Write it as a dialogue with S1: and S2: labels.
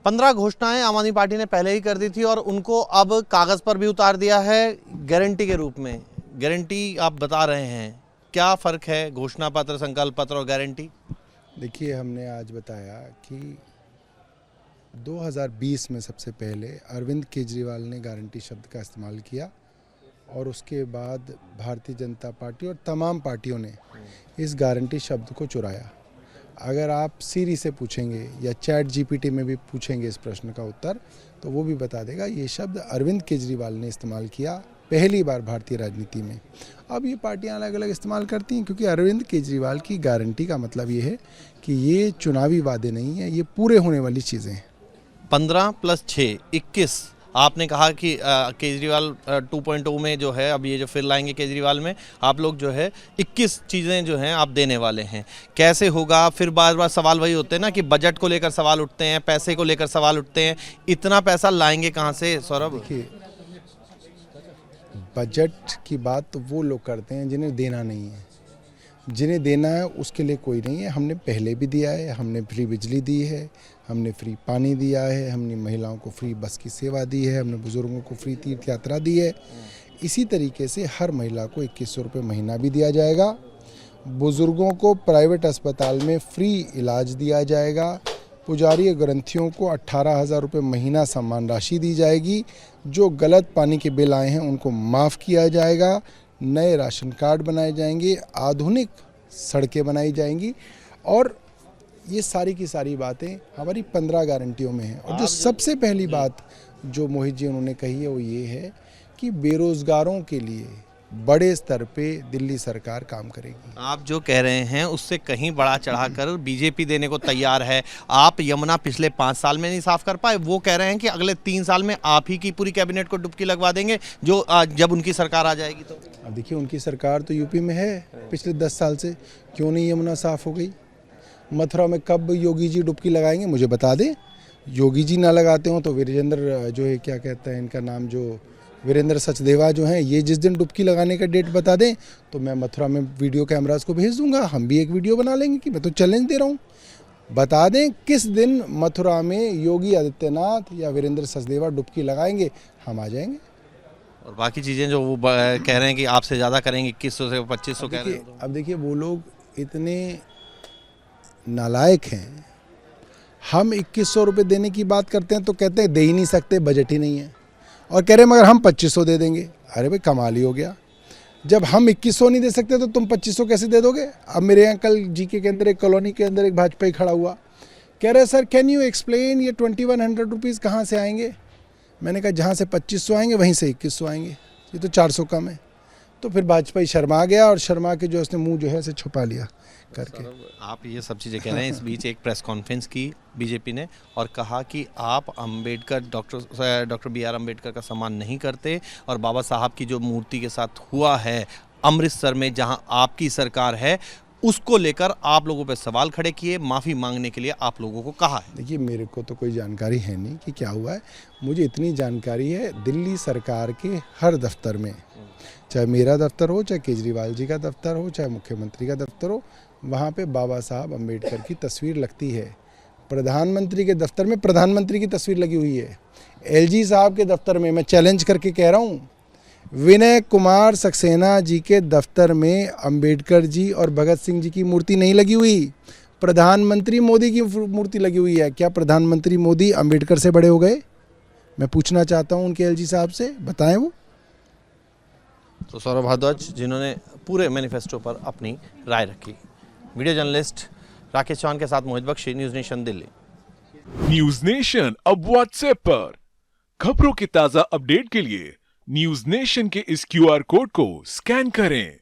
S1: 15 घोषणाएं आम आदमी पार्टी ने पहले ही कर दी थी और उनको अब कागज पर भी उतार दिया है गारंटी के रूप में। गारंटी आप बता रहे हैं, क्या फ़र्क है घोषणा पत्र, संकल्प पत्र और गारंटी?
S2: देखिए, हमने आज बताया कि 2020 में सबसे पहले अरविंद केजरीवाल ने गारंटी शब्द का इस्तेमाल किया और उसके बाद भारतीय जनता पार्टी और तमाम पार्टियों ने इस गारंटी शब्द को चुराया। अगर आप सीरी से पूछेंगे या चैट जीपीटी में भी पूछेंगे इस प्रश्न का उत्तर, तो वो भी बता देगा ये शब्द अरविंद केजरीवाल ने इस्तेमाल किया पहली बार भारतीय राजनीति में। अब ये पार्टियां अलग अलग इस्तेमाल करती हैं, क्योंकि अरविंद केजरीवाल की गारंटी का मतलब ये है कि ये चुनावी वादे नहीं है, ये पूरे होने वाली चीज़ें हैं।
S1: 15 + 6 21 आपने कहा कि केजरीवाल 2.0 में जो है, अब ये जो फिर लाएंगे केजरीवाल में, आप लोग जो है 21 चीज़ें जो हैं आप देने वाले हैं। कैसे होगा? फिर बार बार सवाल वही होते हैं ना कि बजट को लेकर सवाल उठते हैं, पैसे को लेकर सवाल उठते हैं। इतना पैसा लाएंगे कहाँ से सौरभ?
S2: देखिए, बजट की बात तो वो लोग करते हैं जिन्हें देना नहीं है। जिन्हें देना है उसके लिए कोई नहीं है। हमने पहले भी दिया है, हमने फ्री बिजली दी है, हमने फ्री पानी दिया है, हमने महिलाओं को फ्री बस की सेवा दी है, हमने बुजुर्गों को फ्री तीर्थ यात्रा दी है। इसी तरीके से हर महिला को 2100 रुपये महीना भी दिया जाएगा। बुजुर्गों को प्राइवेट अस्पताल में फ्री इलाज दिया जाएगा। पुजारी ग्रंथियों को 18,000 रुपये महीना सम्मान राशि दी जाएगी। जो गलत पानी के बिल आए हैं उनको माफ़ किया जाएगा। नए राशन कार्ड बनाए जाएंगे, आधुनिक सड़कें बनाई जाएंगी और ये सारी की सारी बातें हमारी 15 गारंटियों में हैं। और जो सबसे पहली बात जो मोहित जी उन्होंने कही है वो ये है कि बेरोजगारों के लिए बड़े स्तर पे दिल्ली सरकार काम करेगी।
S1: आप जो कह रहे हैं उससे कहीं बढ़ा चढ़ाकर बीजेपी देने को तैयार है। आप यमुना पिछले 5 साल में नहीं साफ कर पाए, वो कह रहे हैं कि अगले 3 साल में आप ही की पूरी कैबिनेट को डुबकी लगवा देंगे जो जब उनकी सरकार आ जाएगी तो।
S2: अब देखिए, उनकी सरकार तो यूपी में है पिछले 10 साल से, क्यों नहीं यमुना साफ हो गई? मथुरा में कब योगी जी डुबकी लगाएंगे मुझे बता दें। योगी जी ना लगाते हो तो वीरेंद्र जो है, क्या कहता है इनका नाम, जो वीरेंद्र सचदेवा जो हैं, ये जिस दिन डुबकी लगाने का डेट बता दें तो मैं मथुरा में वीडियो कैमरास को भेज दूंगा। हम भी एक वीडियो बना लेंगे कि मैं तो चैलेंज दे रहा हूँ। बता दें किस दिन मथुरा में योगी आदित्यनाथ या वीरेंद्र सचदेवा डुबकी लगाएंगे, हम आ जाएंगे।
S1: और बाकी चीज़ें जो वो कह रहे हैं कि आपसे ज़्यादा करेंगे, 2100 से 2500 कह रहे हैं।
S2: अब देखिए, वो लोग इतने नालायक हैं। हम 2100 रुपये देने की बात करते हैं तो कहते हैं दे ही नहीं सकते, बजट ही नहीं है, और कह रहे हैं मगर हम 2500 दे देंगे। अरे भाई, कमाल ही हो गया। जब हम 2100 नहीं दे सकते तो तुम 2500 कैसे दे दोगे? अब मेरे यहाँ कल जीके के अंदर एक कॉलोनी के अंदर एक भाजपाई खड़ा हुआ, कह रहे सर कैन यू एक्सप्लेन ये 2100 रुपीज़ कहाँ से आएंगे? मैंने कहा जहाँ से 2500 आएंगे वहीं से 2100 आएंगे, ये तो 400 कम है। तो फिर भाजपाई शर्मा गया और शर्मा के जो उसने मुंह जो है उसे छुपा लिया करके।
S1: आप ये सब चीज़ें कह रहे हैं, इस बीच एक प्रेस कॉन्फ्रेंस की बीजेपी ने और कहा कि आप अंबेडकर, डॉक्टर BR अम्बेडकर का सम्मान नहीं करते और बाबा साहब की जो मूर्ति के साथ हुआ है अमृतसर में जहां आपकी सरकार है, उसको लेकर आप लोगों पे सवाल खड़े किए, माफ़ी मांगने के लिए आप लोगों को कहा है।
S2: देखिए, मेरे को तो कोई जानकारी है नहीं कि क्या हुआ है। मुझे इतनी जानकारी है दिल्ली सरकार के हर दफ्तर में, चाहे मेरा दफ्तर हो, चाहे केजरीवाल जी का दफ्तर हो, चाहे मुख्यमंत्री का दफ्तर हो, वहाँ पे बाबा साहब अम्बेडकर की तस्वीर लगती है। प्रधानमंत्री के दफ्तर में प्रधानमंत्री की तस्वीर लगी हुई है। LG साहब के दफ्तर में, मैं चैलेंज करके कह रहा हूँ, विनय कुमार सक्सेना जी के दफ्तर में अम्बेडकर जी और भगत सिंह जी की मूर्ति नहीं लगी हुई, प्रधानमंत्री मोदी की मूर्ति लगी हुई है। क्या प्रधानमंत्री मोदी अम्बेडकर से बड़े हो गए? मैं पूछना चाहता हूँ उनके LG साहब से, बताएं वो।
S1: तो सौरभ भारद्वाज जिन्होंने पूरे मैनिफेस्टो पर अपनी राय रखी। वीडियो जर्नलिस्ट राकेश चौहान के साथ Mohit Bakshi, News Nation Delhi.
S3: News Nation अब व्हाट्सएप पर खबरों के ताजा अपडेट के लिए न्यूज़ नेशन के इस QR कोड को स्कैन करें।